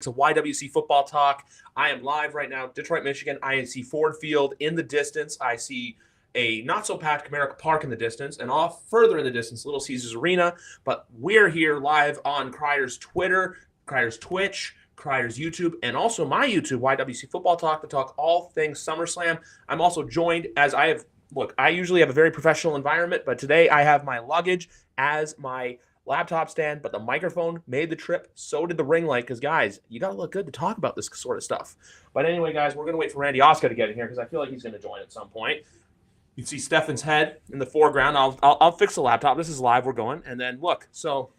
to YWC Football Talk. I am live right now, Detroit, Michigan. I see Ford Field in the distance. I see a not-so-packed Comerica Park in the distance, and off further in the distance, Little Caesars Arena. But we're here live on Crier's Twitter, Crier's Twitch, Crier's YouTube, and also my YouTube, YWC Football Talk, to talk all things SummerSlam. I'm also joined as I usually have a very professional environment, but today I have my luggage as my laptop stand, but the microphone made the trip. So did the ring light, because, guys, you got to look good to talk about this sort of stuff. But anyway, guys, we're going to wait for Randy Oscar to get in here, because I feel like he's going to join at some point. You can see Stefan's head in the foreground. I'll fix the laptop. This is live. We're going. And then, look, so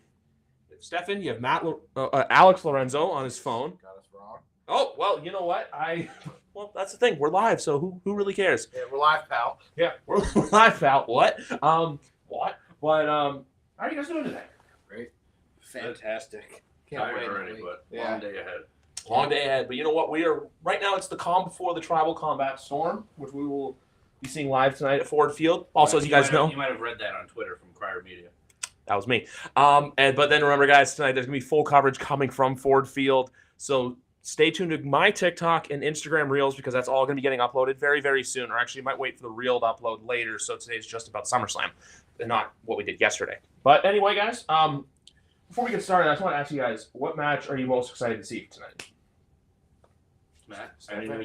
Stefan, you have Alex Lorenzo on his phone. Got us wrong. Oh, well, you know what? Well, that's the thing. We're live, so who really cares? Yeah, we're live, pal. Yeah, we're live, pal. What? What? But how are you guys doing today? Great. Fantastic. Can't wait already, but yeah. long day ahead. Long day ahead. But you know what? We are right now. It's the calm before the Tribal Combat Storm, which we will be seeing live tonight at Ford Field. Also, as you guys know, you might have read that on Twitter from Crier Media. that was me. But then remember, guys, tonight there's gonna be full coverage coming from Ford Field. So stay tuned to my TikTok and Instagram Reels, because that's all gonna be getting uploaded very, very soon. Or actually, you might wait for the reel to upload later. So today's just about SummerSlam, and not what we did yesterday. But anyway, guys, before we get started, I just want to ask you guys, what match are you most excited to see tonight? Matt,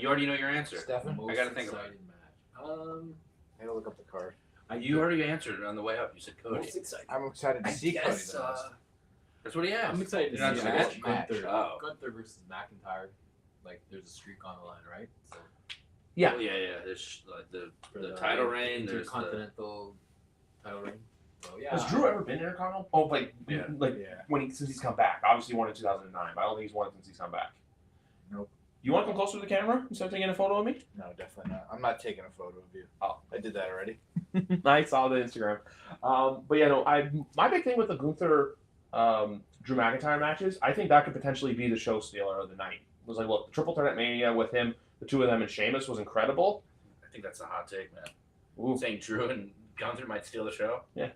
you already know your answer. Stefan, I got to think about it. I gotta look up the card. You already answered it on the way up. You said Cody. Most excited. I'm excited to see Cody. That's what he asked. I'm excited You're to not see excited? Gunther. Oh. Gunther versus McIntyre. Like, there's a streak on the line, right? So Yeah. Oh, yeah. There's like the for title reign. There's the Intercontinental title reign. So yeah. Has Drew ever been Intercontinental? Oh, Yeah. Since he's come back. Obviously, he won in 2009, but I don't think he's won since he's come back. Nope. You want to come closer to the camera instead of taking a photo of me? No, definitely not. I'm not taking a photo of you. Oh, I did that already. I saw the Instagram. But yeah, no, my big thing with the Gunther Drew McIntyre matches, I think that could potentially be the show stealer of the night. It was like, look, the Triple Threat Mania with him, the two of them, and Sheamus was incredible. I think that's a hot take, man. Ooh. Saying Drew and Gunther might steal the show. Yeah.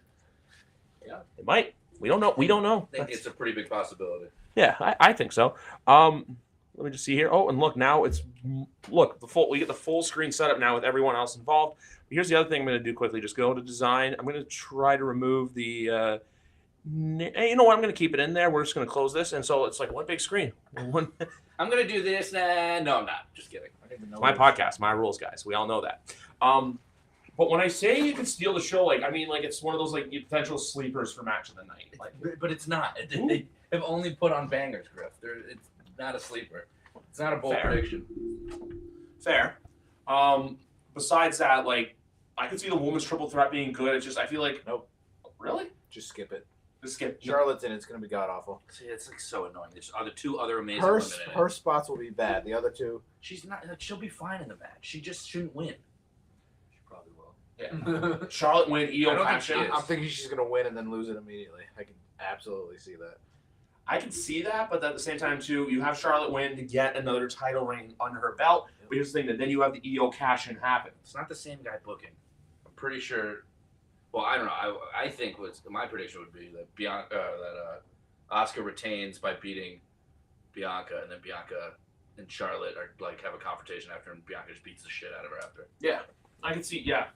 It might. We don't know. We don't know. I think it's a pretty big possibility. Yeah, I think so. Let me just see here. Oh, and look, now we get the full screen setup now with everyone else involved. But here's the other thing I'm going to do quickly. Just go to design. I'm going to try to remove the. You know what? I'm going to keep it in there. We're just going to close this, and so it's like one big screen. I'm going to do this. No, I'm not. Just kidding. I don't even know My podcast, my rules, guys. We all know that. But when I say you can steal the show, I mean it's one of those potential sleepers for match of the night. But it's not. They have only put on bangers, Griff. It's not a sleeper. It's not a bold prediction. Fair. Besides that, I could see the women's triple threat being good. It's just I feel like Nope. Really? Just skip it. Just skip. Charlotte's in. It's gonna be god awful. See, it's so annoying. There's two other amazing Her women in it. spots will be bad. The other two. She's not. She'll be fine in the match. She just shouldn't win. she probably will. Yeah. Charlotte win. I Io don't think cash she in. is. I'm thinking she's gonna win and then lose it immediately. I can absolutely see that. I can see that, but at the same time too, you have Charlotte win to get another title reign under her belt. But here's the thing: that then you have the Io cash in happen. It's not the same guy booking. I'm pretty sure. Well, I don't know. I think my prediction would be that Asuka retains by beating Bianca, and then Bianca and Charlotte are have a confrontation after, and Bianca just beats the shit out of her after. Yeah, I can see. Yeah,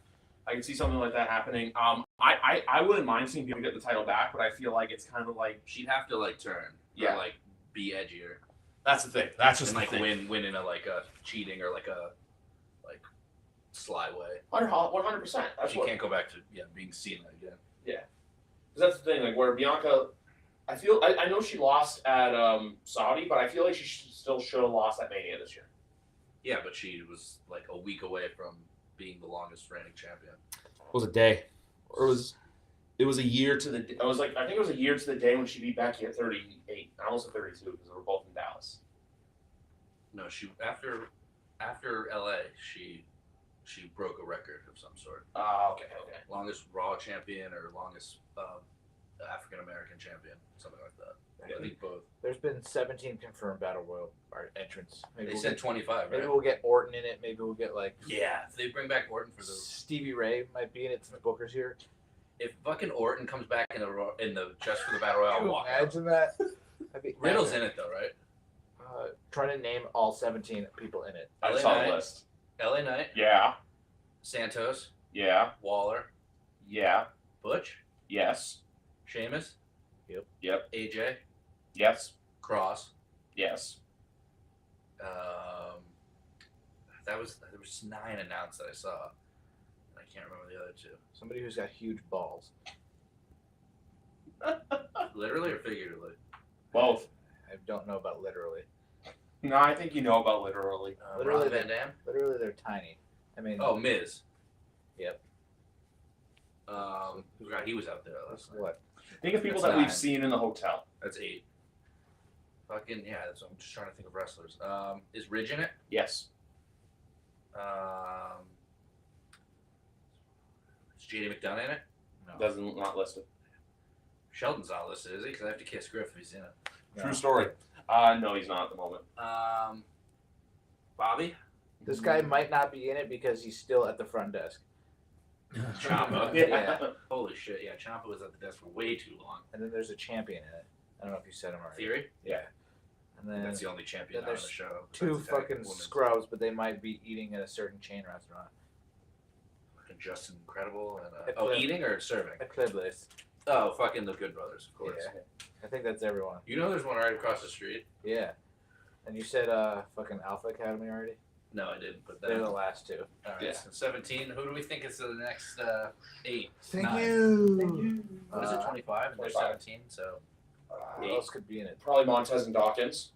I can see something like that happening. I wouldn't mind seeing people get the title back, but I feel like it's kind of she'd have to turn. Yeah. Or, be edgier. That's the thing. That's just and the thing. win in a a cheating or a sly way. 100%. She can't go back to being Cena again. Yeah, because that's the thing. Where Bianca, I know she lost at Saudi, but I feel like she still should have lost at Mania this year. Yeah, but she was a week away from being the longest reigning champion. It was a day, or it was a year to the. I think it was a year to the day when she beat Becky at 38. I almost at 32 because they were both in Dallas. No, she after LA she broke a record of some sort. Okay. Longest Raw champion or longest African American champion, something like that. Yeah, I think both. There's been 17 confirmed Battle Royal entrants. Maybe they said 25, right? Maybe we'll get Orton in it. Maybe we'll get Yeah, if they bring back Orton for the Stevie Ray might be in it. Some bookers here. If fucking Orton comes back in the just for the Battle Royal, I'll walk out. Imagine that. Riddle's in it though, right? Try to name all 17 people in it. I LA saw Knight. the list. LA Knight, Yeah. Santos, Yeah. Waller, Yeah. Butch, Yes. Sheamus, Yep. AJ, Yes. Cross. Yes. There was 9 announced that I saw. I can't remember the other 2. Somebody who's got huge balls. Literally or figuratively? Both. I don't know about literally. No, I think you know about literally. Literally, Rob Van Dam. Literally, they're tiny. I mean, Oh, Miz. Yep. Forgot he was out there last night. what? Think of people That's that we've 9. seen in the hotel. That's 8. Fucking yeah. That's what I'm just trying to think of wrestlers. Is Ridge in it? Yes. Is JD McDonough in it? No. Doesn't not listed. Sheldon's not listed, is he? Because I have to kiss Griff if he's in it. No. True story. No, he's not at the moment. Bobby? This guy might not be in it because he's still at the front desk. Ciampa. Yeah. Holy shit, yeah. Ciampa was at the desk for way too long. And then there's a champion in it. I don't know if you said him already. Theory? Yeah. And then That's the only champion then on the there's show. 2 besides the tag fucking women's. scrubs, but they might be eating at a certain chain restaurant. Fucking Justin Incredible and Eclipse. eating or serving? Eclipse. Oh, fucking the Good Brothers, of course. Yeah. I think that's everyone. You know, there's one right across the street. Yeah. And you said fucking Alpha Academy already? No, I didn't. But They're then, the last 2. all right, Yeah. so 17. Who do we think is the next 8? Thank 9. you. What is it? 25 and they're 25. 17. So Who else could be in it? Probably Montez and Dawkins.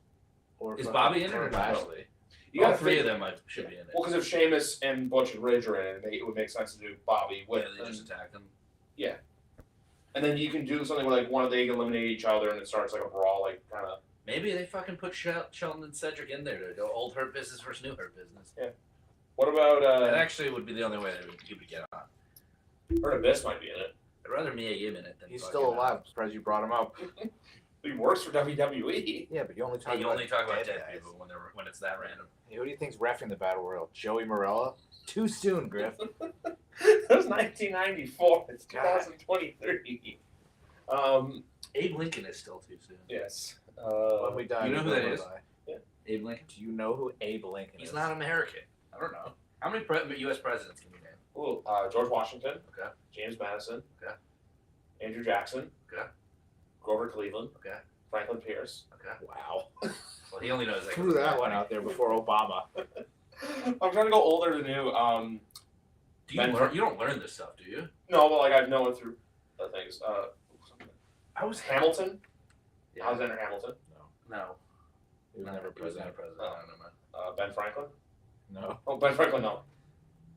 Or Is fucking- Bobby in it or or no? Lashley? You all gotta 3 think- of them should be in it. Well, because if Sheamus and Butch and Ridge are in it, it would make sense to do Bobby with. Yeah, they just attack them. And then you can do something where like one of they eliminate each other and it starts like a brawl, like kind of. Maybe they fucking put Sheldon and Cedric in there to go old hurt business versus new hurt business. What about That actually would be the only way that you would get on. Heard Abyss might be in it. I'd rather Mia Yim in it than He's fucking, still alive. I'm surprised you brought him up. He works for WWE. Yeah, but you only talk Hey, you about only talk about dead guys. people when it's that random. Hey, who do you think's reffing the Battle Royal? Joey Morella? Too soon, Griff. That was 1994. It's God. 2023. Abe Lincoln is still too soon. Yes. When we die, you know we who that will is? die. Abe Lincoln. Do you know who Abe Lincoln He's is? not American. I don't know. How many U.S. presidents can you name? Ooh, George Washington. Okay. James Madison. Okay. Andrew Jackson. Okay. Grover Cleveland. Okay. Franklin Pierce. Okay. Wow. Well, he only knows that. Threw that one out there before Obama. I'm trying to go older than new. Do you learn? You don't learn this stuff, do you? No, but like I've known it through things. I was Hamilton. Yeah. Alexander Hamilton. No. He was No, never he was never president. president. Oh. I don't know. Ben Franklin. No. Oh, Ben Franklin. No.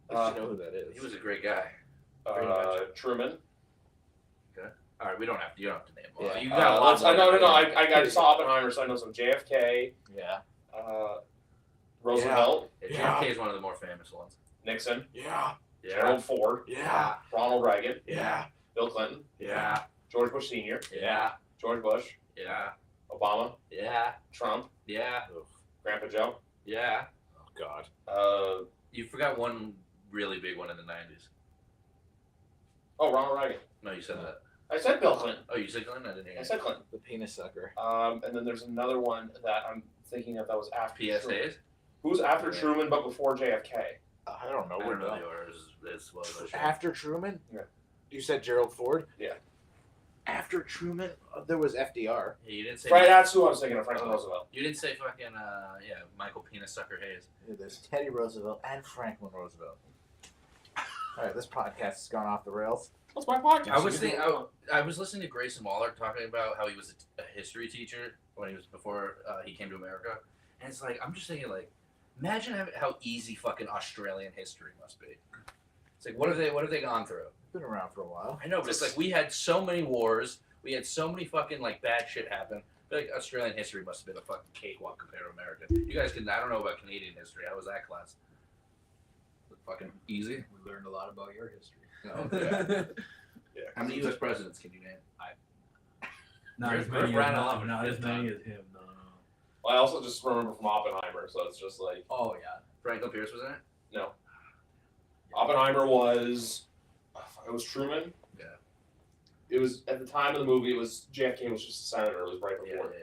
I should know who that is. He was a great guy. Truman. All right, we don't have to. You don't have to name them. Yeah. You got a lot. No. I saw Oppenheimer, so I know some JFK. Yeah. Roosevelt. Yeah, JFK is one of the more famous ones. Nixon. Yeah. Yeah. Gerald Ford. Yeah. Ronald Reagan. Yeah. Bill Clinton. Yeah. George Bush Sr. Yeah. George Bush. Yeah. Obama. Yeah. Trump. Yeah. Grandpa Joe. Yeah. Oh God. You forgot one really big one in the 90s. Ronald Reagan. No, you said that. I said Bill Clinton. Oh, you said Clinton? I didn't hear I you. said Clinton. The penis sucker. And then there's another one that I'm thinking of that was after Truman. PSAs? Who's after Yeah. Truman but before JFK? I don't know. I We're don't know done. the order as well as I should. After Truman? Yeah. You said Gerald Ford? Yeah. After Truman, there was FDR. Yeah, you didn't say. Right, that's who I was thinking of, Franklin Roosevelt. You didn't say fucking Michael Penis Sucker Hayes. Yeah, there's Teddy Roosevelt and Franklin Roosevelt. All right, this podcast has gone off the rails. What's my podcast? I was thinking. I was listening to Grayson Waller talking about how he was a history teacher when he was before he came to America, and it's like I'm just thinking like, imagine how easy fucking Australian history must be. It's like what have they gone through? Been around for a while. I know, but it's like we had so many wars, we had so many fucking like bad shit happen. I feel like Australian history must have been a fucking cakewalk compared to American. You guys can. I don't know about Canadian history. How was that class? Fucking easy. We learned a lot about your history. No, yeah. How many U.S. presidents can you name? Not Griff- as many Griff as ran no, off not with as his many time. as him. No. Well, I also just remember from Oppenheimer, so it's just like Oh yeah. Franklin Pierce was in it. no. Oppenheimer was Truman. Yeah. It was at the time of the movie. It was JFK was just a senator. It was right Yeah, before.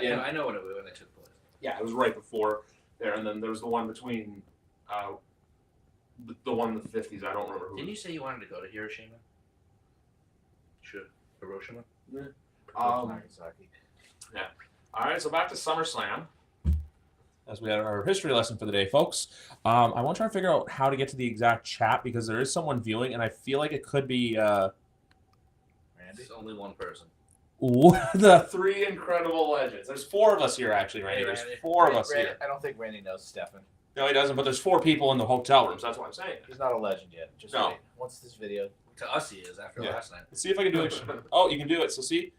yeah. I know when it took place. Yeah, it was right before there, and then there was the one between the one in the 50s. I don't remember who. Didn't you say you wanted to go to Hiroshima? Hiroshima? Nagasaki. All right, so back to SummerSlam. As we had our history lesson for the day, folks. I want to try to figure out how to get to the exact chat because there is someone viewing, and I feel like it could be Randy. It's only one person. the three incredible legends. There's four of us here, actually, Randy. Hey, There's Randy. four of us Randy, here. I don't think Randy knows Stefan. No, he doesn't, but there's four people in the hotel rooms. That's what I'm saying. He's not a legend yet. Just No. wait. Once this video. To us, he is after Yeah. last night. Let's see if I can do it. Oh, you can do it. So see?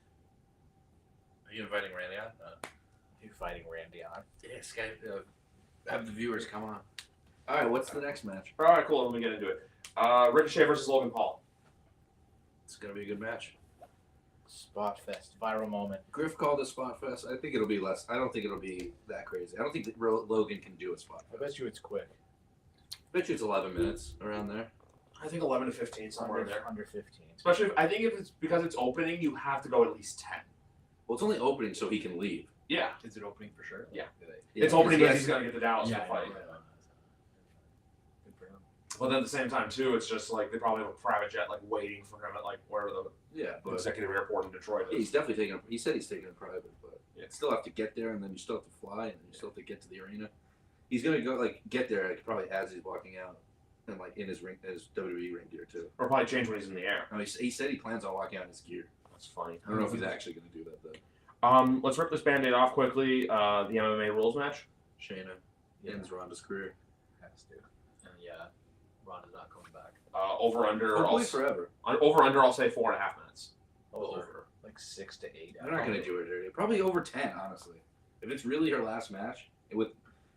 Are you inviting Randy on? You fighting Randy on. Yeah, Skype. Have the viewers come on. All right, what's the next match? All right, cool. Let me get into it. Ricochet versus Logan Paul. It's gonna be a good match. Spot fest. Viral moment. Griff called a spot fest. I think it'll be less. I don't think it'll be that crazy. I don't think that Logan can do a spot I fest. bet you it's quick. Bet you it's 11 minutes around there. I think 11 to 15, somewhere in there. Under 15. Especially, I think if it's because it's opening, you have to go at least 10. Well, it's only opening so he can leave. Yeah. Is it opening for sure? Yeah. Do they- It's opening because he's going to get the Dallas Yeah, to fight. yeah. Good for him. But then at the same time, too, it's just like they probably have a private jet like waiting for him at like where the Yeah, but executive airport in Detroit yeah, is. he's definitely taking. He said he's taking a private, but Yeah. you still have to get there, and then you still have to fly, and you still have to get to the arena. He's gonna go get there like probably as he's walking out, and like in his WWE ring gear too. Or probably change when he's in the air. No, he said he plans on walking out in his gear. That's funny. I don't know if he's actually gonna do that though. Let's rip this Band-Aid off quickly. The MMA rules match. Shayna Yeah. ends Ronda's career. Has to. And yeah, Ronda's not coming back. Over under. Hopefully forever. Over under. I'll say 4.5 minutes. Over. Like 6 to 8. They're not gonna do it dirty. Probably over 10, honestly. If it's really her last match, and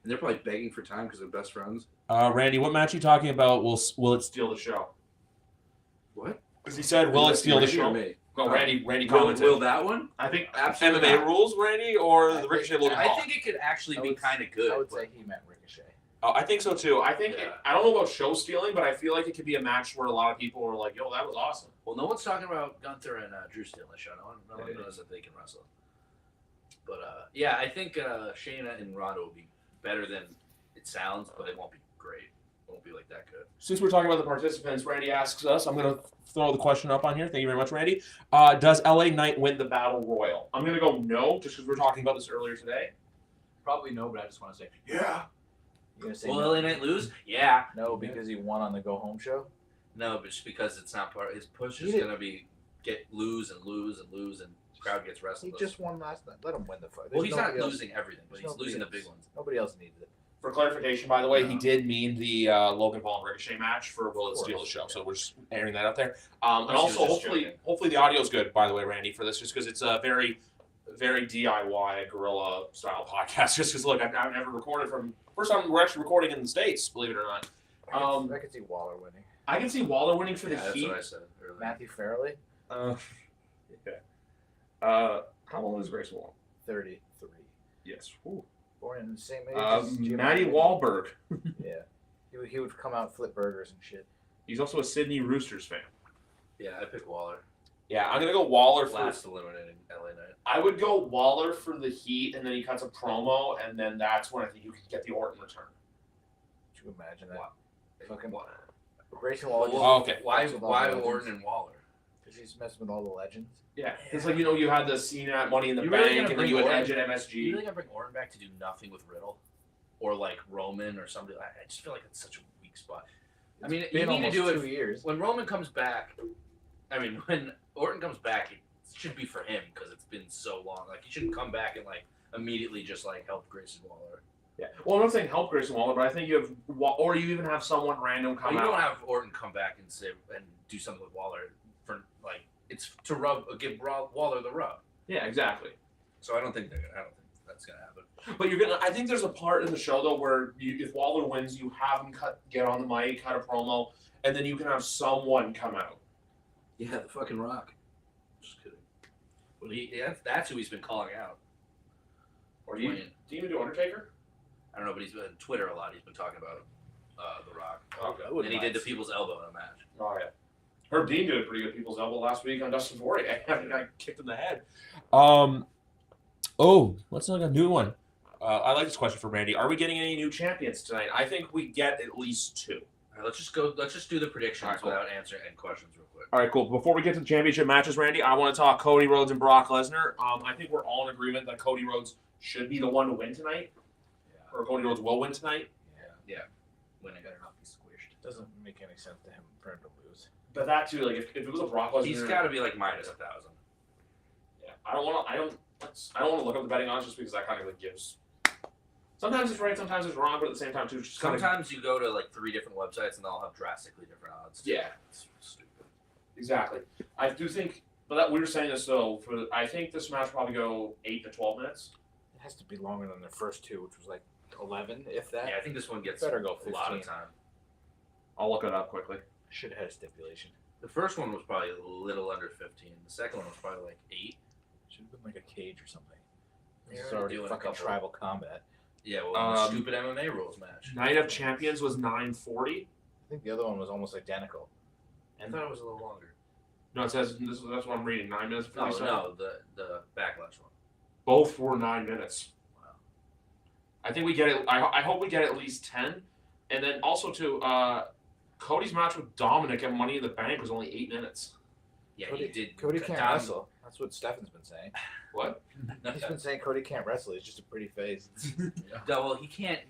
they're probably begging for time because they're best friends. Randy, what match are you talking about? Will it steal the show? What? Because he said, will it steal the Randy or show? me? No, Randy Will commented. that one? I think Absolutely MMA not. rules, Randy, or I the Ricochet Logan Paul? I think it could actually I be would- kind of good. I would but- say he meant Ricochet. I think so too. I think Yeah. I don't know about show stealing, but I feel like it could be a match where a lot of people were like, "Yo, that was awesome." Well, no one's talking about Gunther and Drew stealing the show. No one knows that they can wrestle. But yeah, I think Shayna and Ronda will be better than it sounds, but it won't be great. It won't be like that good. Since we're talking about the participants, Randy asks us. I'm going to throw the question up on here. Thank you very much, Randy. Does LA Knight win the Battle Royal? I'm going to go no, just because we were talking about this earlier today. Probably no, but I just want to say Yeah. You're going to say Will no, LA Knight lose? Yeah. no because he won on the Go Home show? No, but just because it's not part. His push He is did- gonna be lose, and the crowd gets He restless. just won last night. Let him win the fight. well, There's he's not nobody else- losing everything, but there's he's nobody losing the else. big ones. Nobody else needs it. For clarification, by the way, he No. did mean the Logan Paul and Ricochet match for Will It Of Steal the course, Show. yeah. So we're just airing that out there. Unless And he was also, just hopefully, joking. hopefully the audio's good, by the way, Randy, for this, just because it's a very, very DIY guerrilla style podcast. Just because, look, I've never recorded from first time we're actually recording in the States, believe it or not. I could see Waller winning. I can see Waller winning for the Yeah, that's Heat. what I said earlier. Matthew Farrelly, Yeah. How old is Grace Waller? 33. Yes. Ooh. Born in the same age as Jim Maddie Rogan. Wahlberg. Yeah. He would come out, flip burgers and shit. He's also a Sydney Roosters fan. Yeah, I picked Waller. Yeah, I'm gonna go Waller for. Last eliminating LA Knight. I would go Waller for the Heat, and then he cuts a promo, and then that's when I think you could get the Orton return. Could you imagine that? Wow. Fucking Wa- Grayson Waller just Oh, okay. Why fucks with all the legends. Orton and Waller? Because he's messing with all the legends. Yeah, it's like you had the Cena at Money in the You really Bank, gonna and then you had bring Edge at You MSG. really gonna bring Orton back to do nothing with Riddle, or like Roman or somebody? I just feel like it's such a weak spot. I mean, It's you been need to almost do it 2 years. when Roman comes back. I mean, when Orton comes back, it should be for him because it's been so long. Like he shouldn't come back and like immediately just like help Grayson Waller. Yeah. Well, I'm not saying help Grayson Waller, but I think you have, or you even have someone random Well, come you out. don't have Orton come back and say and do something with Waller for like it's to give Waller the rub. Yeah, exactly. So I don't think that's gonna happen. But you're gonna. I think there's a part in the show though where if Waller wins, you have him get on the mic, cut a promo, and then you can have someone come out. Yeah, the fucking Rock. Just kidding. Well, that's who he's been calling out. Or do you even do Undertaker? I don't know, but he's been on Twitter a lot. He's been talking about the Rock. Okay. I wouldn't And he did mind the people's elbow in a match. Oh yeah. Herb Dean did a pretty good people's elbow last week on Dustin Poirier. I kicked him in the head. Oh, let's look at a new one. I like this question for Randy. Are we getting any new champions tonight? I think we get at least 2. All right, let's just go. Let's just do the predictions All right, cool. without answering any questions real quick. All right, cool. Before we get to the championship matches, Randy, I want to talk Cody Rhodes and Brock Lesnar. I think we're all in agreement that Cody Rhodes should be the one to win tonight, Yeah. or Cody Rhodes will win tonight. Winning. Better not be squished. Doesn't make any sense to him for him to lose. But that too, like if it was a Brock Lesnar, He's got to be like minus 1,000. Yeah, I don't want to look up the betting odds just because that kind of like gives. Sometimes it's right, sometimes it's wrong, but at the same time too, it's just Sometimes you go to like 3 different websites and they'll have drastically different odds. Yeah. It's stupid. Exactly. I do think, but that we were saying this though. I think this match will probably go 8 to 12 minutes. It has to be longer than the first 2, which was like 11, if that. Yeah, I think this one gets Better go a lot of 15. time. I'll look it up quickly. Should have had a stipulation. The first one was probably a little under 15. The second one was probably like 8. Should have been like a cage or something. They're This is already already doing a fucking couple. tribal combat. Yeah, well, the stupid MMA rules match. Night of Champions was 9:40. I think the other one was almost identical. I thought it was a little longer. No, it says that's what I'm reading. 9 minutes. No, 57. no, the backlash one. Both were 9 minutes. Wow. I think we get it. I hope we get at least 10, and then also too. Cody's match with Dominic at Money in the Bank was only 8 minutes. Yeah, Cody, he did. Cody can't Dom- wrestle. That's what Stefan's been saying. What? He's been saying Cody can't wrestle. He's just a pretty face. No, well, he can't.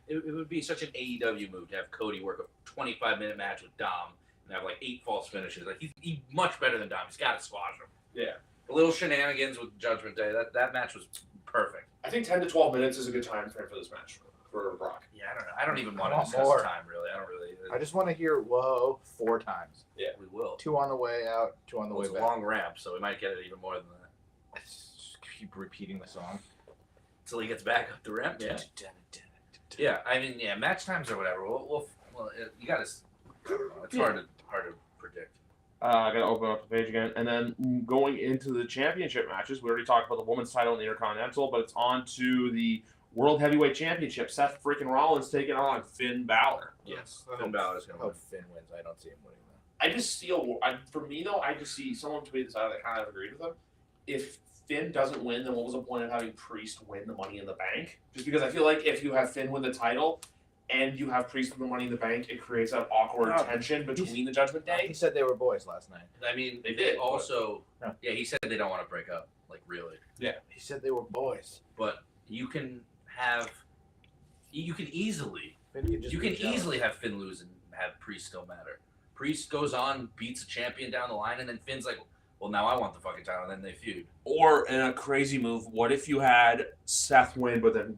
It would be such an AEW move to have Cody work a 25-minute match with Dom and have like 8 false finishes. Like he's much better than Dom. He's got to squash him. Yeah. The little shenanigans with Judgment Day. That match was perfect. I think 10 to 12 minutes is a good time frame for this match for Brock. Yeah, I don't know. I don't even want I to want discuss more. time really. I don't really. I just want to hear "whoa" 4 times. We will. 2 on the way out, 2 on the Well, way it's a back. long ramp, so we might get it even more than that Just keep repeating the song. until he gets back up the ramp. Yeah. Yeah. I mean, yeah. Match times or whatever. You got to. It's hard to predict. I gotta open up the page again, and then going into the championship matches, we already talked about the women's title and the Intercontinental, but it's on to the World Heavyweight Championship. Seth freaking Rollins taking on Finn Balor. Yes. Finn Balor's gonna I win. hope Finn wins. I don't see him winning though. I just feel, for me though, I just see someone tweet this out that kind of agreed with him. If Finn doesn't win, then what was the point of having Priest win the Money in the Bank? Just because I feel like if you have Finn win the title and you have Priest win the Money in the Bank, it creates that awkward tension between the Judgment He Day. said they were boys last night. I mean, They did, but- also. No. Yeah, he said they don't want to break up. Like really. He said they were boys. But you can have. You can easily. Finn can just You be can jealous. easily have Finn lose and have Priest still matter. Priest goes on, beats a champion down the line, and then Finn's like, well, now I want the fucking title, and then they feud. Or in a crazy move, what if you had Seth win, but then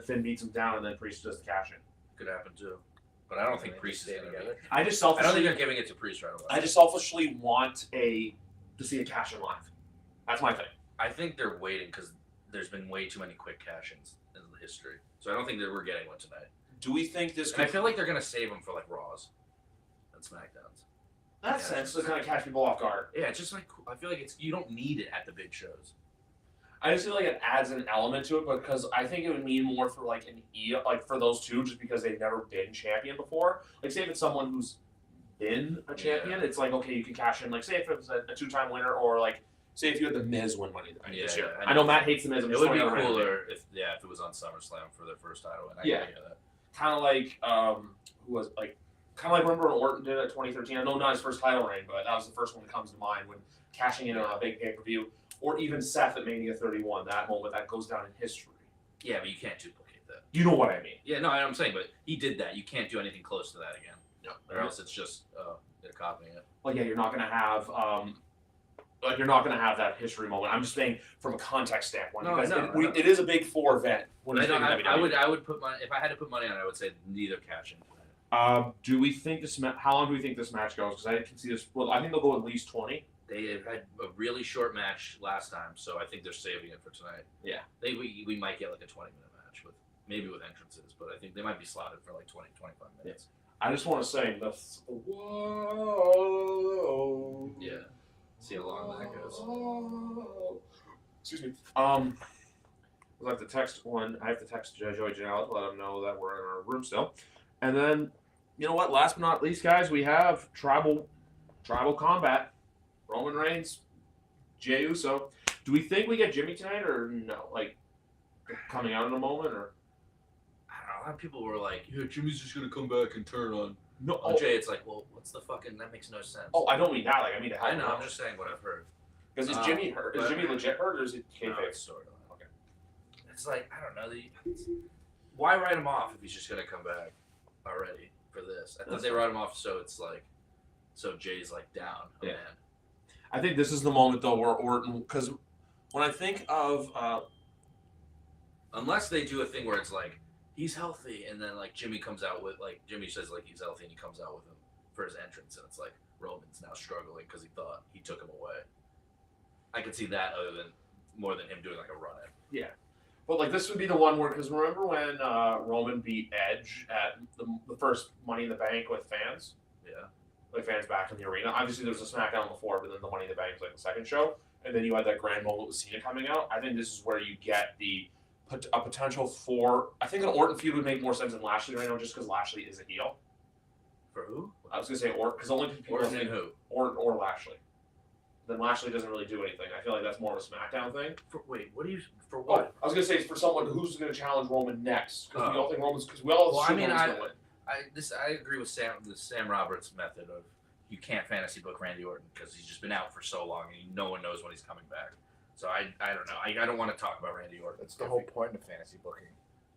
Finn beats him down, and then Priest does the cash in? Could happen too. But I don't think They Priest is stay going to together. be. I just I don't think selfishly, they're giving it to Priest right away. I just selfishly want to see a cash in live. That's my thing. I think they're waiting because there's been way too many quick cash-ins in the history. So I don't think that we're getting one tonight. Do we think this And I could? feel like they're going to save them for like Raws and SmackDowns. That sense to kind of catch people off guard. Yeah, it's just like I feel like you don't need it at the big shows. I just feel like it adds an element to it because I think it would mean more for like for those two, just because they've never been champion before. Like, say if it's someone who's been a champion, it's like okay, you can cash in. Like, say if it was a 2-time winner, or like say if you had the Miz win Money in the Bank this year. Yeah, I know Matt hates the Miz. I'm It just would be throwing it around. cooler if it was on SummerSlam for their first title. And I Yeah. can hear that. Kind of like who was like kind of like remember when Orton did it at 2013. I know not his first title reign, but that was the first one that comes to mind when cashing in on a big pay-per-view. Or even Seth at Mania 31, that moment that goes down in history. Yeah, but you can't duplicate that. You know what I mean? Yeah, no, I'm saying, but he did that. You can't do anything close to that again. No. Or else it's just they're copying it. Like, yeah, you're not gonna have that history moment. I'm just saying from a context standpoint, No, because no. it is a big 4 event. When But you think of WWE. I would put money if I had to put money on it. I would say neither cash in tonight. Do we think this? How long do we think this match goes? Because I can see this. Well, I think they'll go at least 20. They had a really short match last time, so I think they're saving it for tonight. Yeah. We might get like a 20-minute match with entrances, but I think they might be slotted for like 20, 25 minutes. I just want to say the whoa. Yeah. See how long that goes. Excuse me. I have to text Joey Janela to let him know that we're in our room still. And then, you know what? Last but not least, guys, we have tribal combat. Roman Reigns, Jey Uso. Do we think we get Jimmy tonight or no? Like, coming out in a moment, or I don't know. A lot of people were like, "Yeah, Jimmy's just gonna come back and turn on." no? On Jay, it's like, well, what's the fucking? That makes no sense. Oh, I don't mean that. Like I mean to I know. I'm just saying what I've heard. because is Jimmy hurt? Is but- Jimmy legit hurt, or is it No, kayfabe? it's storyline. Okay. It's like I don't know. Why write him off if he's just gonna come back already for this? I thought That's they wrote him off so it's like, so Jay's like down. A Yeah. man. I think this is the moment though where Orton, because when I think of Unless they do a thing where it's like he's healthy, and then like Jimmy comes out with like Jimmy says like he's healthy, and he comes out with him for his entrance, and it's like Roman's now struggling because he thought he took him away. I could see that other than more than him doing like a run in. but like this would be the one where because remember when Roman beat Edge at the first Money in the Bank with fans, Yeah. like fans back in the arena. Obviously there was a SmackDown before, but then the Money in the Bank was like the second show, and then you had that grand moment with Cena coming out. I think this is where you get a potential for. I think an Orton feud would make more sense than Lashley right now, just because Lashley is a heel. For who? I was gonna say Orton because only people Orton think and who? Orton or Lashley. Then Lashley doesn't really do anything. I feel like that's more of a SmackDown thing. Wait, what do you? For Oh, what? I was gonna say it's for someone who's gonna challenge Roman next because we Oh. all think Roman's because we all Well, I assume mean, Roman's gonna win. I agree with the Sam Roberts method of you can't fantasy book Randy Orton because he's just been out for so long and no one knows when he's coming back. So I don't know. I don't want to talk about Randy Orton. That's the whole point of fantasy booking.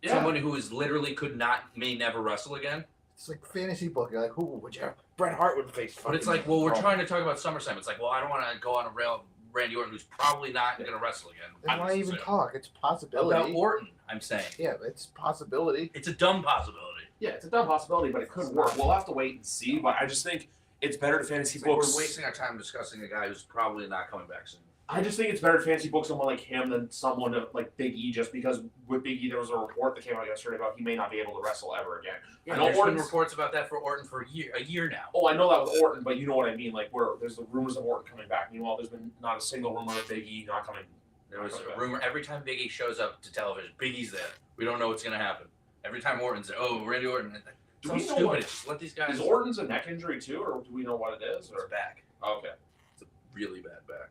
Yeah. Someone who is literally may never wrestle again. It's like fantasy booking. Like, who would you have? Bret Hart would face. But it's like, well, we're trying to talk about SummerSlam. It's like, well, I don't want to go on a rail of Randy Orton who's probably not going to wrestle again. Then why even talk? It's a possibility. About Orton, I'm saying. Yeah, it's a possibility. It's a dumb possibility. Yeah, it's a dumb possibility, but it could work. We'll have to wait and see. But I just think it's better to fantasy It's like books. we're wasting our time discussing a guy who's probably not coming back soon. I just think it's better to fantasy book someone like him than someone like Big E, just because with Big E there was a report that came out yesterday about he may not be able to wrestle ever again. Yeah, I know there's been Orton's- reports about that for Orton for a year now. Oh, I know that with Orton, but you know what I mean. Like where there's the rumors of Orton coming back. Meanwhile, there's been not a single rumor of Big E not coming. There was a rumor every time Big E shows up to television, Big E's there. We don't know what's going to happen. Every time Orton's there, oh, Randy Orton. Do So we know stupid. what- Just let these guys. Is Orton's a neck injury too, or do we know what it is? It's Or back. okay, It's a really bad back.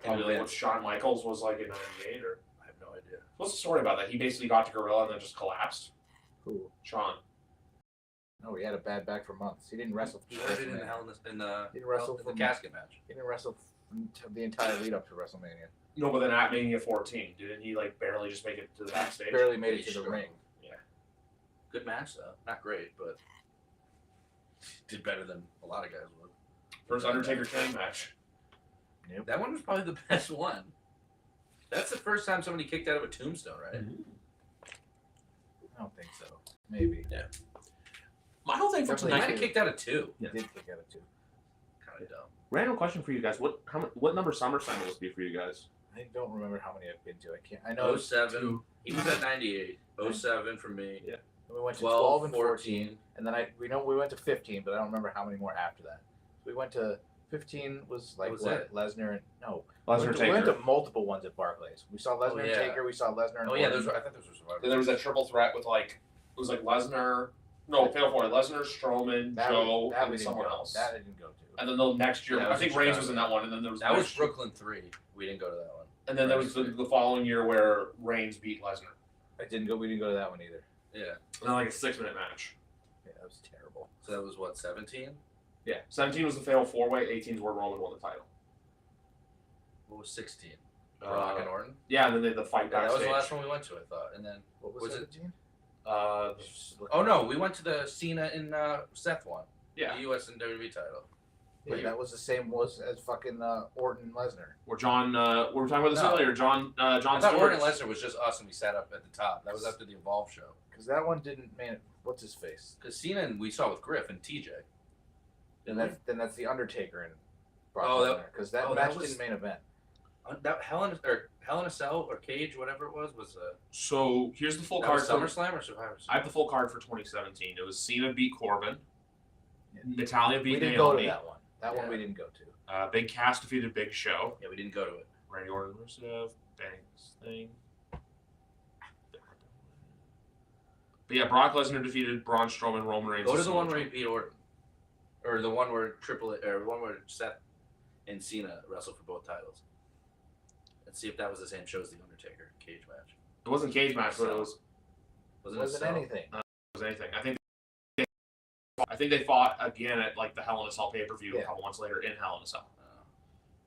probably what Shawn Michaels was like in '98, or I have no idea. what's the story about that? He basically got to Gorilla and then just collapsed. Who? Shawn. No, he had a bad back for months. He didn't wrestle. He started in the Hell in the, He wrestled the for casket match. He didn't wrestle the entire lead up to WrestleMania. No, but then at Mania 14, didn't he like barely just make it to the backstage? Barely made it He to the struggled. ring. Good match though. Not great, but did better than a lot of guys would. First Undertaker Kane match. That one was probably the best one. That's the first time somebody kicked out of a tombstone, right? I don't think so. Maybe. My whole thing for Definitely He might tonight. have kicked out of two. He did kick out of two. Kind of dumb. Random question for you guys: what number SummerSlam will this be for you guys? I don't remember how many I've been to. I can't. I know. 07. He was at 98. 07 for me. We went to 12, 12 and 14. and then we went to 15, but I don't remember how many more after that. We went to 15 was like What was what? Lesnar and no. Lesnar We went Taker. to multiple ones at Barclays. We saw Lesnar Oh, and yeah. Taker. We saw Lesnar and Oh yeah, Orton. I thought those were Survivor. Then there was that triple threat with like it was like Lesnar, no Fatal Four, Lesnar, Strowman, That Joe, that and we didn't someone go. else. That I didn't go to. And then the next year, Yeah, that I was think in Reigns Chicago. was in that one, and then there was That the was next- Brooklyn 3. We didn't go to that one. and then there was the following year where Reigns beat Lesnar, I didn't go. We didn't go to that one either. Yeah. and then like a 6-minute match. Yeah, that was terrible. So that was what, 17? Yeah, 17 was the Fatal Four Way, 18 is where Roman won the title. What was 16? Brock and Orton? Yeah, and then they had the fight Yeah, that was backstage. the last one we went to, I thought. And then, What was Was it- 17? oh no, we went to the Cena and Seth one. Yeah. The US and WWE title. Yeah, that was the same as fucking Orton and Lesnar. Where John, we were talking about this No. earlier. John I thought Stewart. Orton and Lesnar was just us and we sat up at the top. That was after the Evolve show. Because that one didn't. Man, what's his face? Because Cena and we saw with Griff and TJ. And that's the Undertaker and Brock Oh, Lesnar. Because that that match was- didn't main event. That Hell in a Cell or Cage, whatever it was So here's the full that card. was for- SummerSlam or Survivor Series? I have the full card for 2017. It was Cena beat Corbin, Natalia We beat didn't go to Naomi, that one. That one Yeah. we didn't go to. Big Cass defeated Big Show, Yeah, we didn't go to it. Randy Orton Rusev, Banks thing. But yeah, Brock Lesnar defeated Braun Strowman, Roman Reigns. Go to and the one Samoa where he beat Orton, or the one where the one where Seth and Cena wrestled for both titles, and see if that was the same show as the Undertaker cage match. It wasn't a cage match, but it was. Wasn't anything. It was anything. I think they fought again at like the Hell in a Cell pay-per-view a couple months later in Hell in a Cell.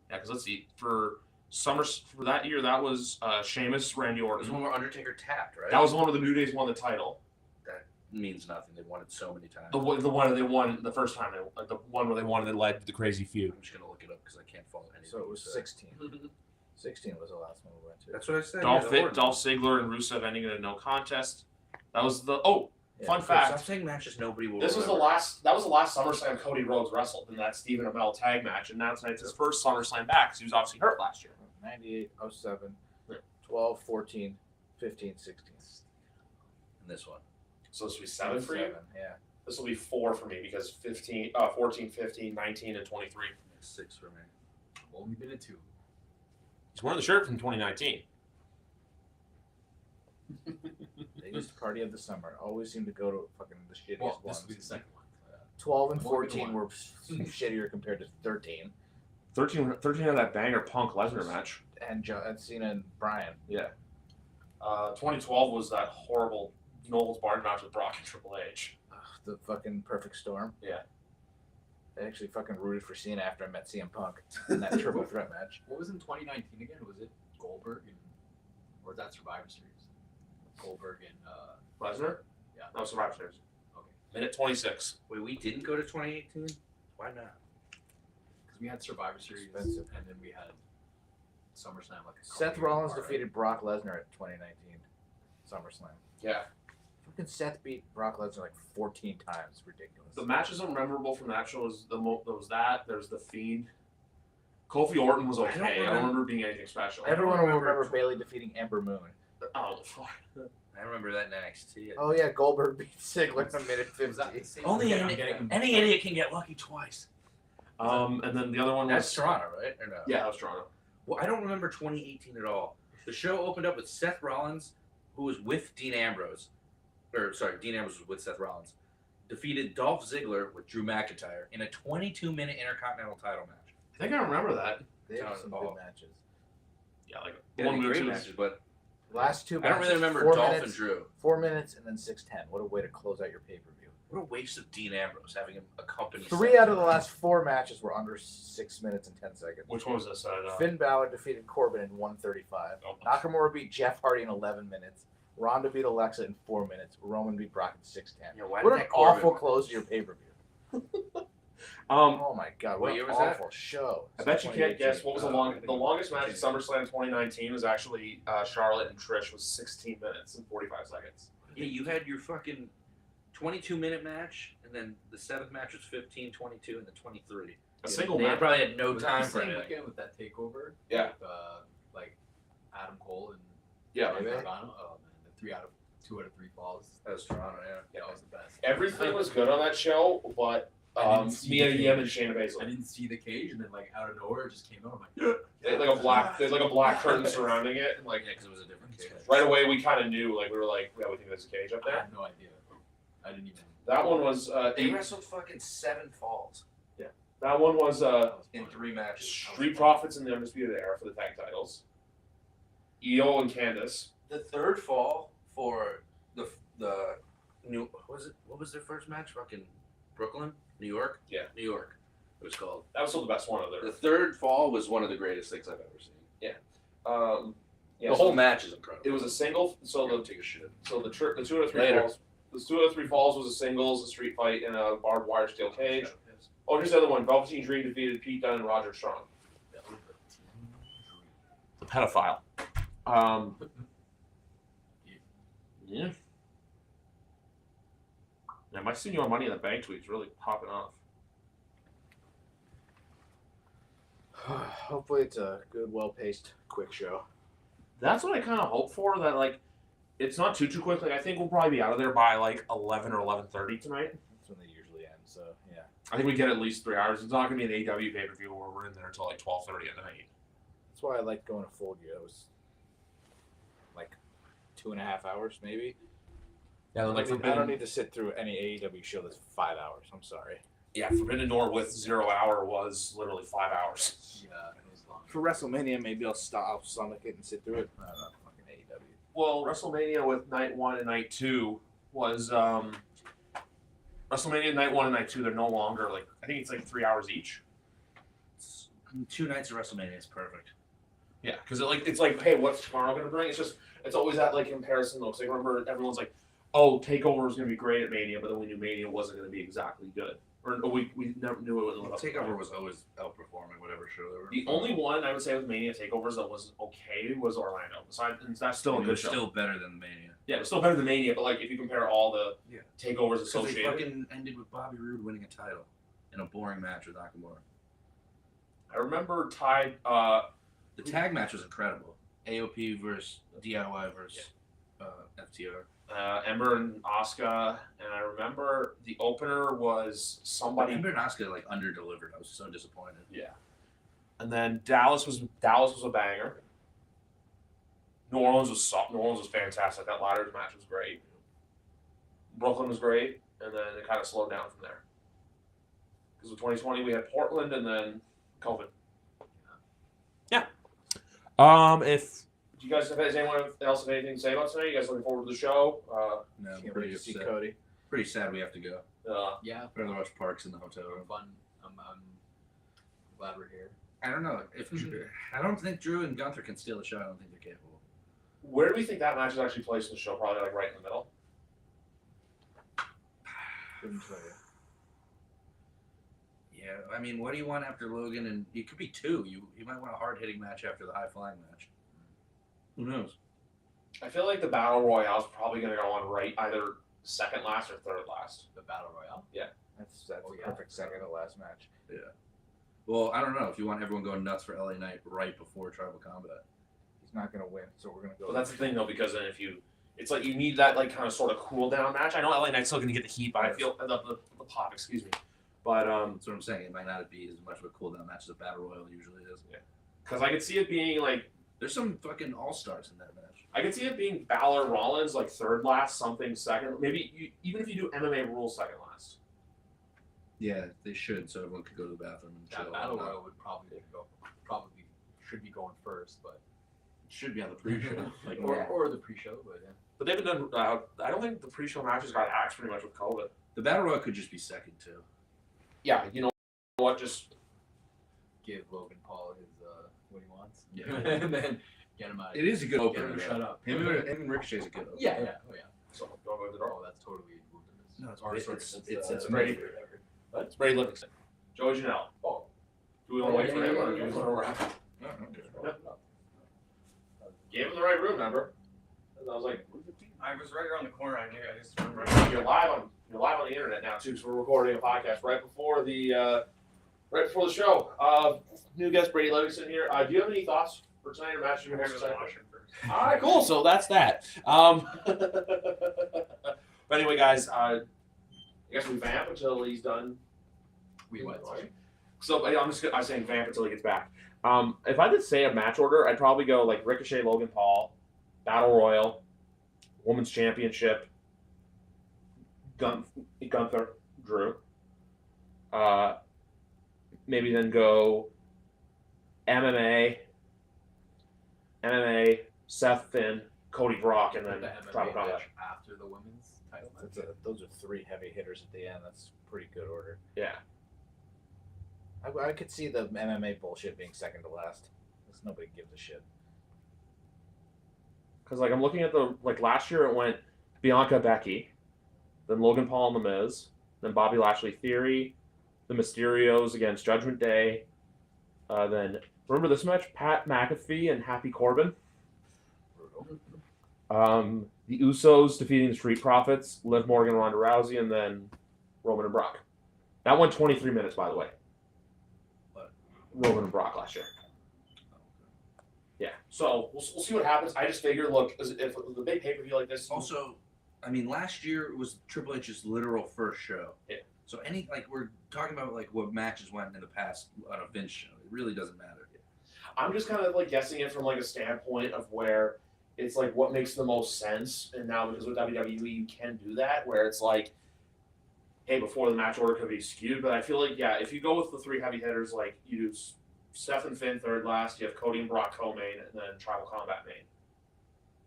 Yeah, because let's see, for that year, that was Sheamus, Randy It was Orton. one where Undertaker tapped, right? That was the one where the New Days won the title. That means nothing. They won it so many times. The one they won the first time, the one where they won that led to the crazy feud. I'm just gonna look it up because I can't follow anything. So it was 16. 16 was the last one we went to. That's what I said. Dolph yeah, Ziggler and Rusev ending in a no contest. That was the fun Stop fact. saying matches nobody will. This was remember. that was the last SummerSlam Cody Rhodes wrestled in that Stephen Amell tag match, and now tonight's his first SummerSlam back because he was obviously hurt last year. 98, 07, 12, 14, 15, 16. in this one. So this will be 7 for you? Yeah. This will be 4 for me because 14, 15, 19, and 23. 6 for me. I've only been at 2. He's wearing the shirt from 2019. Biggest party of the summer. Always seem to go to fucking the shittiest Well, this ones. will be the second one. 12 and Won't be the 14 one. were shittier compared to 13. 13 of that banger Punk Lesnar match. And Cena and Bryan. Yeah. 2012 was that horrible Nobles Barge match with Brock and Triple H. Ugh, the fucking perfect storm. Yeah. I actually fucking rooted for Cena after I met CM Punk in that triple threat match. What was in 2019 again? Was it Goldberg and or was that Survivor Series? Goldberg and Lesnar? Yeah. No, Survivor Series. Okay. Minute 26. Wait, we didn't go to 2018? Why not? Because we had Survivor Series Expensive. and then we had SummerSlam like a couple Seth years Rollins apart, right? defeated Brock Lesnar at 2019 SummerSlam. Yeah. Fucking Seth beat Brock Lesnar like 14 times. Ridiculous. The matches are memorable from that show was there was that. There's the Fiend. Kofi Orton was okay. I don't remember being anything special. Everyone will remember- remember Bayley defeating Ember Moon. Oh, fuck. I remember that in NXT. Oh yeah, Goldberg beat Ziggler in a minute Was that 50. the same Only one? an- I'm getting- Any idiot can get lucky twice. And then the other one That's was Toronto, right? Or no? yeah, that was Toronto. Well, I don't remember 2018 at all. The show opened up with Seth Rollins, who was with Dean Ambrose. Dean Ambrose was with Seth Rollins. Defeated Dolph Ziggler with Drew McIntyre in a 22-minute Intercontinental title match. I think I remember that. They have some good matches. Yeah, like Yeah, one great move to matches, but Last two I don't matches, really remember 4 Dolph minutes, and Drew. 4 minutes and then 6:10. What a way to close out your pay-per-view. What a waste of Dean Ambrose having him accompany. 3 Seth. out of the last 4 matches were under 6 minutes and 10 seconds. Which one was this? Finn Balor defeated Corbin in 1:35. Oh. Nakamura beat Jeff Hardy in 11 minutes. Ronda beat Alexa in 4 minutes. Roman beat Brock in 6:10. Yeah, why What did an that Corbin- awful close to your pay-per-view. Oh my god, what What year an was that? awful show. I bet you can't 2018. guess what was the longest match at 2018. SummerSlam 2019 was actually Charlotte and Trish was 16 minutes and 45 seconds. Yeah, you had your fucking 22-minute match, and then the 7th match was 15, 22, and then 23. A single They match. probably had no Was that time the for same anything. weekend with that takeover? Yeah. With, like Adam Cole and Yeah. Maybe. Gargano? Oh man, the 2 out of 3 falls. That was Toronto, yeah. Yeah, that was the best. Everything was good on that show, but I didn't see Mia the Yim and cage. Shayna Baszler. I didn't see the cage, and then like out of nowhere, it just came out. I'm like, They had like a black curtain surrounding it, and like Yeah, because it was a different cage. right away we kind of knew, like we were like, yeah, we think there's a cage up I there. had no idea. I didn't even. That one was They wrestled fucking 7 falls that one was That was in fun. 3 matches. Street Profits in the Undisputed Era for the tag titles. Io and Candice. The 3rd fall for the new what was their first match? Fucking Brooklyn, New York. Yeah. New York. It was called. That was still the best one of The theirs. 3rd fall was one of the greatest things I've ever seen. Yeah, The whole match is incredible. It was a single. So Go the take a shit. the 2 out of 3 Later. falls. The 2 out of 3 falls was a singles, a street fight, and a barbed wire steel cage. Oh, here's the other one. Velveteen Dream defeated Pete Dunne and Roger Strong. The pedophile. Yeah. Yeah, my Senior Money in the Bank tweet's really popping off. Hopefully it's a good, well-paced, quick show. That's what I kind of hope for. That like, it's not too quick. Like I think we'll probably be out of there by like 11 or 11:30 tonight. That's when they usually end, so yeah. I think we get at least 3 hours. It's not gonna be an AEW pay-per-view where we're in there until like 12:30 at night. That's why I like going to Full Gear. It was like 2.5 hours, maybe. Yeah, I don't need to sit through any AEW show that's 5 hours. I'm sorry. Yeah, Forbidden Door with 0 hour was literally 5 hours. Yeah, it was long. For WrestleMania, maybe I'll stomach it and sit through it. I don't know, fucking AEW. Well, WrestleMania with night 1 and night 2 was WrestleMania night 1 and night 2. They're no longer like I think it's like 3 hours each. 2 nights of WrestleMania is perfect. Yeah, because it's like, hey, what's tomorrow going to bring? It's always that like comparison though. Because I remember everyone's like, oh, Takeover was going to be great at Mania, but then we knew Mania wasn't going to be exactly good, or we never knew it would. Takeover was always outperforming whatever show they were. The only one I would say with Mania takeovers that was okay was Orlando. Besides, and that's still a good show. Still better than Mania. Yeah, it's still better than Mania, but like if you compare all the takeovers Because associated, they fucking ended with Bobby Roode winning a title in a boring match with Nakamura. I remember tied. The tag match was incredible. AOP versus DIY versus FTR. Ember and Asuka, and I remember the opener was somebody. Ember and Asuka like under-delivered. I was so disappointed. Yeah, and then Dallas was a banger. New Orleans was fantastic. That ladders match was great. Brooklyn was great, and then it kind of slowed down from there. Because with 2020 we had Portland and then COVID. Yeah. If you guys have anyone else have anything to say about tonight, you guys looking forward to the show? No, I'm Can't pretty wait to see upset. Cody. Pretty sad we have to go. Yeah, I'd rather watch Parks in the hotel room. fun. I'm glad we're here. I don't know if I don't think Drew and Gunther can steal the show. I don't think they're capable. Where do we think that match is actually placed in the show? Probably like right in the middle. Couldn't tell you. Yeah, I mean, what do you want after Logan? And it could be 2. You might want a hard hitting match after the high flying match. Who knows? I feel like the Battle Royale is probably going to go on right either second last or third last. The Battle Royale. That's Oh, a yeah. perfect second to last match. Yeah. Well, I don't know if you want everyone going nuts for LA Knight right before Tribal Combat. He's not going to win, so we're going to go. But that's the thing though, because then it's like you need that like kind of sort of cool down match. I know LA Knight's still going to get the heat, but I feel the pop. Excuse me, but That's what I'm saying. It might not be as much of a cool down match as a Battle Royal usually is. Yeah. Because I could see it being like There's some fucking all-stars in that match. I could see it being Balor Rollins like third last, something second. Maybe even if you do MMA rules second last. Yeah, they should, so everyone could go to the bathroom and chill. That Battle Royal would probably should be going first, but Should be on the pre-show. Like, or the pre-show, but yeah. but they've been done. I don't think the pre-show matches got axed pretty much with COVID. The Battle Royal could just be second, too. Yeah, you know what? Just Give Logan Paul his what he wants. Yeah. And then get him out. It is a good Get opener. him to though. shut up. Him and Ricochet's a good opener. Yeah. Oh yeah. so don't go to the door. Oh, that's totally wilderness. No, it's- Or, sorry, it's- that's it's Brady. What? It's Brady Livingston. Joey Janela. Oh. Do we want to wait for him or do we want to wrap? Oh, okay. Gave him the right room, remember? And I was like, I was right around the corner. I knew. I just remember. you're live on the internet now too, so we're recording a podcast right before the show. New guest Brady Livingston here. Do you have any thoughts for tonight or match? I was watching first. All right, cool. So that's that. But anyway, guys, I guess we vamp until he's done. We went. So I'm saying vamp until he gets back. If I did say a match order, I'd probably go like Ricochet, Logan Paul, Battle Royal, Women's Championship, Gunther, Drew. Maybe then go MMA, Seth, Finn, Cody, Brock, and then the Tribal MMA Combat. match after the women's title match. Those are 3 heavy hitters at the end. That's pretty good order. Yeah. I could see the MMA bullshit being second to last. Because nobody gives a shit. Because like I'm looking at last year it went Bianca, Becky, then Logan Paul and The Miz, then Bobby Lashley, Theory, the Mysterios against Judgment Day, then remember this match, Pat McAfee and Happy Corbin. Brutal. The Usos defeating the Street Profits, Liv Morgan, Ronda Rousey, and then Roman and Brock. That went 23 minutes, by the way. What? Roman and Brock last year. Yeah, so we'll see what happens. I just figured, look, if the big pay-per-view like this... Also, I mean, last year was Triple H's literal first show. Yeah. So we're talking about like what matches went in the past on a Vince show. It really doesn't matter. I'm just kind of like guessing it from like a standpoint of where it's like what makes the most sense. And now because with WWE you can do that where it's like, hey, before the match order could be skewed. But I feel like, yeah, if you go with the 3 heavy hitters, like you do Steph and Finn third last, you have Cody and Brock co-main, and then Tribal Combat main.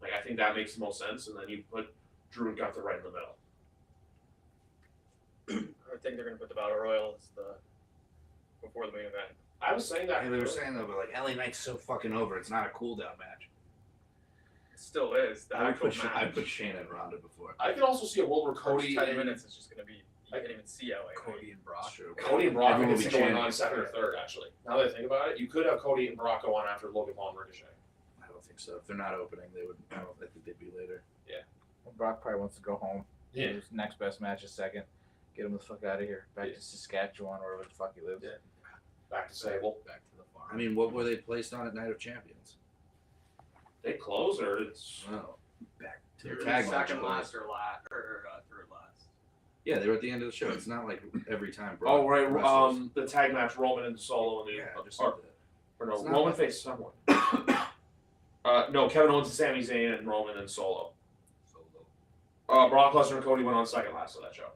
Like, I think that makes the most sense, and then you put Drew and Gunther right in the middle. I think they're gonna put the Battle Royal as before the main event. I was saying that. Hey, they were saying though, but like LA Knight's so fucking over. It's not a cool down match. It still is the I actual put match. I put Shayna and Ronda before. I could also see a world where Cody Cody 10 and minutes is just gonna be. You can't even see LA. Cody and Brock. True. Cody and Brock Everyone could will be be going chanting. on second or third. Actually, now that I think about it, you could have Cody and Brock go on after Logan Paul and Ricochet. I don't think so. If they're not opening, they would. I think they'd be later. Brock probably wants to go home. Yeah. His next best match is second. Get him the fuck out of here. Back to Saskatchewan, wherever the fuck he lives. Yeah. Back to Sable. Back to the farm. I mean, what were they placed on at Night of Champions? They close or it's. Well, back to They the were tag match. Second was- last or third last. Yeah, they were at the end of the show. It's not like every time. Brock Oh right, wrestles. the tag match Roman and Solo and the Yeah, I just or, said that. or no It's not Roman like- faced someone. No, Kevin Owens and Sami Zayn and Roman and Solo. Brock Lesnar and Cody went on second last of that show.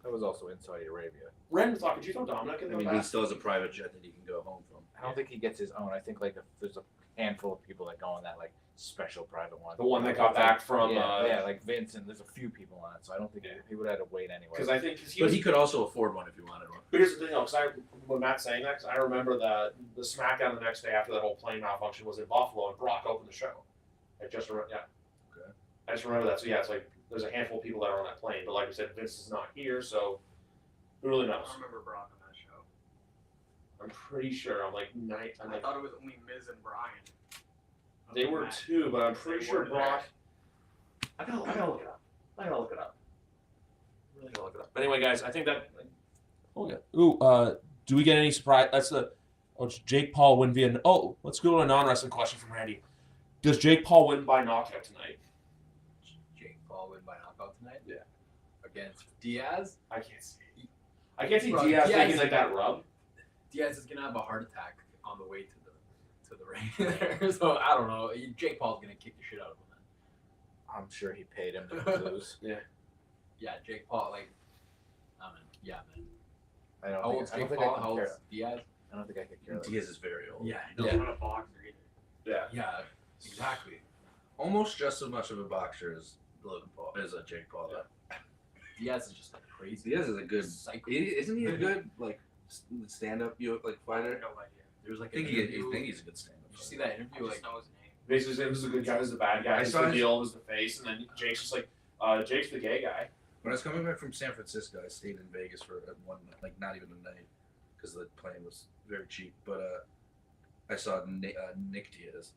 That was also in Saudi Arabia. Random thought, could you throw Dominic in I the mean, back? he still has a private jet that he can go home from. I don't think he gets his own. I think like there's a handful of people that go on that like special private one. The one that got back from yeah, like Vince and there's a few people on it, so I don't think he would have to wait anyway. because I think cause But was, he could also afford one if he wanted one. But here's the thing, though, because when Matt's saying that, because I remember the SmackDown the next day after that whole plane malfunction was in Buffalo, and Brock opened the show. I just remember, yeah. Okay. I just remember that. So yeah, it's like there's a handful of people that are on that plane, but like we said, Vince is not here, so who really knows? I remember Brock on that show. I'm pretty sure. I'm like I thought it was only Miz and Bryan. they were Matt. two, but I'm pretty They sure were Brock. I gotta look it up. I gotta look it up. I'm really gotta look it up. But anyway, guys, I think that. Oh yeah. Ooh. Do we get any surprise? That's the. Oh, it's Jake Paul win via. Oh, let's go to a non-wrestling question from Randy. Does Jake Paul win by knockout tonight? Jake Paul win by knockout tonight? Yeah. Against Diaz? I can't see. I can't see Bro, Diaz Diaz taking is like that rub. Diaz is gonna have a heart attack on the way to the ring there. So I don't know. Jake Paul's gonna kick the shit out of him. I'm sure he paid him to lose. Yeah, Jake Paul, like, I mean, yeah, man. I don't How think, old's I don't Jake think Paul? I How can old's care. Diaz? I don't think I could care. less. Diaz is very old. Yeah, He's not a boxer either. Yeah. yeah, exactly. Almost just as much of a boxer as Logan Paul, as Jake Paul. Though. Diaz is just like crazy. Diaz is a good. Psycho. Isn't he a good like stand-up like I have fighter? no idea. There was like I think an interview. he's a good stand-up. Did you see that I interview? just Like, know his name. Basically, saying who's the good guy, who's the bad guy, I who's saw the his- deal, who's the face, and then Jake's just like, Jake's the gay guy. When I was coming back from San Francisco, I stayed in Vegas for one, like not even a night, because the plane was very cheap. But I saw Nick Diaz.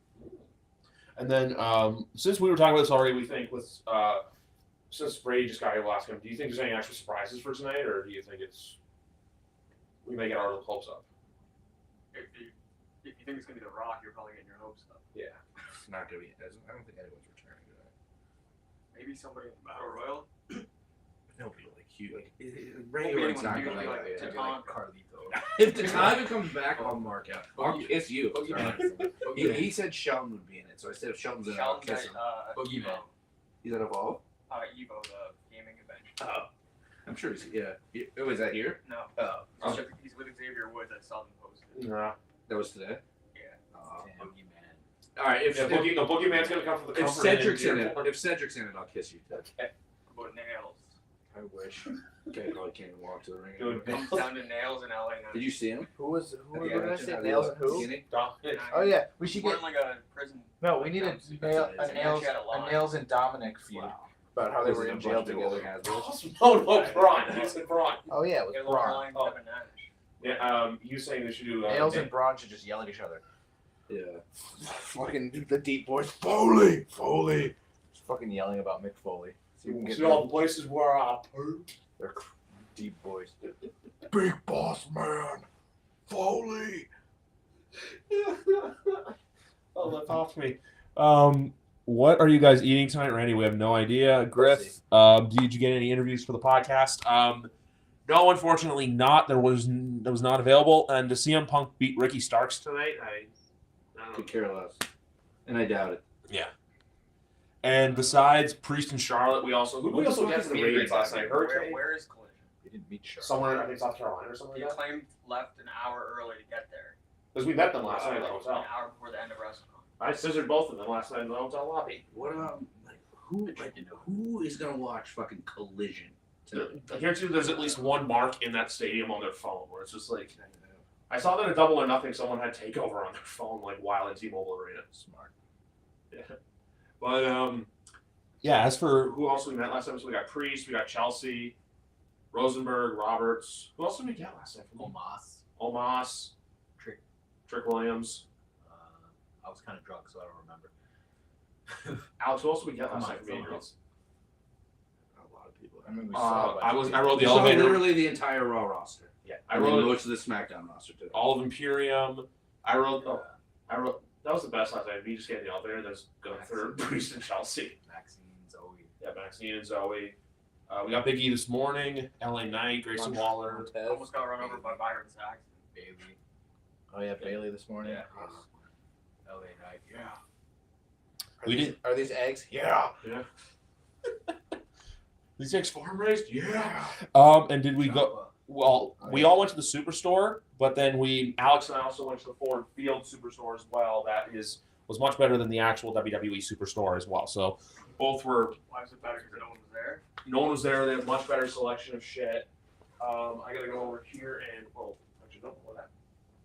And then, since we were talking about this already, we think with since Brady just got here, we'll ask him, do you think there's any actual surprises for tonight, or do you think it's we may get our hopes up? If you think it's gonna be The Rock, you're probably getting your hopes up. Yeah. It's not gonna be. I don't think anyone's returning tonight. Maybe somebody in the Battle Royal. Nobody like huge. Like Ray Ray Orton's not gonna like, like yeah. Titan. Carlito. If the time comes back, I'll mark out. I'll Boogie- kiss you. Boogeyman. He said Shelton would be in it, so I said if Shelton's in it, I'll Sheldon's kiss at him. Evo. He's at Evolve. Evo, the gaming event. Oh, I'm sure he's Oh, is that here? No. Oh, He's with Xavier Woods. I saw them posted. Nah. that was today. Yeah. Damn, Boogeyman. All right, if Yeah, Boogeyman's gonna come from the if comfort Cedric's and in it, airport. if Cedric's in it, I'll kiss you. About nails. I wish. Okay, probably can't even walk to the ring. Dude, anymore. Comes down to nails in LA now. Did you see him? Who was who? Yeah, What did I mentioned say? how he Nails was and who? skinny. Dominic. Oh yeah, we should We're get. in like a prison. No, we need a, That's a nails She had a line. a nails and Dominic feud about how they were in jail together. No, Braun. You said Braun. Oh yeah, with Get a Braun. line, Oh. Kevin Nash. Yeah, you saying they should do Nails and Braun should just yell at each other. Yeah. Fucking the deep boys. Foley. Just fucking yelling about Mick Foley. So you can get see all the places where I pooped. they're deep boys. Big boss man, Foley. Oh, that's off me. What are you guys eating tonight, Randy? We have no idea. Griff, did you get any interviews for the podcast? No, unfortunately not. That was not available. And to CM Punk beat Ricky Starks tonight, I don't Could know. care less. And I doubt it. Yeah. And besides Priest and Charlotte, we also get to the ratings last night. Hurricane Where is Collision? He didn't beat Charlotte. somewhere, I think South Carolina or something He like that. claimed left an hour early to get there. Because we met them last night at the An hotel. hour before the end of wrestling. I scissored both of them last night in the hotel lobby. What who is gonna watch fucking Collision tonight? I guarantee you there's at least one mark in that stadium on their phone where it's just like, I saw that at Double or Nothing, someone had Takeover on their phone like while at T-Mobile Arena. Smart. Yeah. But yeah, as for who else we met last time, so we got Priest, we got Chelsea, Rosenberg, Roberts. Who else did we get last night? Omas. Omas, Trick Williams. I was kind of drunk, so I don't remember. Alex, who else did we get last Come on, night for me and someone girls? A lot of people. I mean, we saw. I rode the So elevator. literally the entire Raw roster. Yeah, I I rode rode most of the SmackDown roster today. all of Imperium. I rode. That was the best last night. Me just getting the elevator, then going through Priest and Chelsea. Maxine, Zoe. Yeah, Maxine and Zoe. We got Big E this morning. LA Knight, Grayson Waller. Almost got run over by Byron Sachs. Bailey. Oh yeah, Bailey this morning. Yeah. LA Knight. Yeah. We did. Are these eggs? Yeah. Yeah. These eggs farm raised? Yeah. And did we go? Well, we all went to the Superstore, but then Alex and I also went to the Ford Field Superstore as well. That was much better than the actual WWE Superstore as well. So both were. Why was it better? Because no one was there. No one was there. They had a much better selection of shit. I gotta go over here and actually don't know where that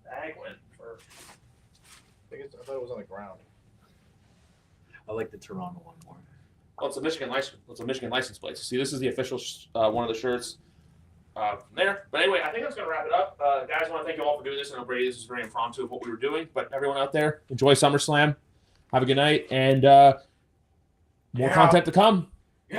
bag went for. I thought it was on the ground. I like the Toronto one more. Well, it's a Michigan license. It's a Michigan license plate. So see, this is the official one of the shirts. There. But anyway, I think that's going to wrap it up. Guys, I want to thank you all for doing this. I know, Brady, this is very impromptu of what we were doing. But everyone out there, enjoy SummerSlam. Have a good night. And more content to come.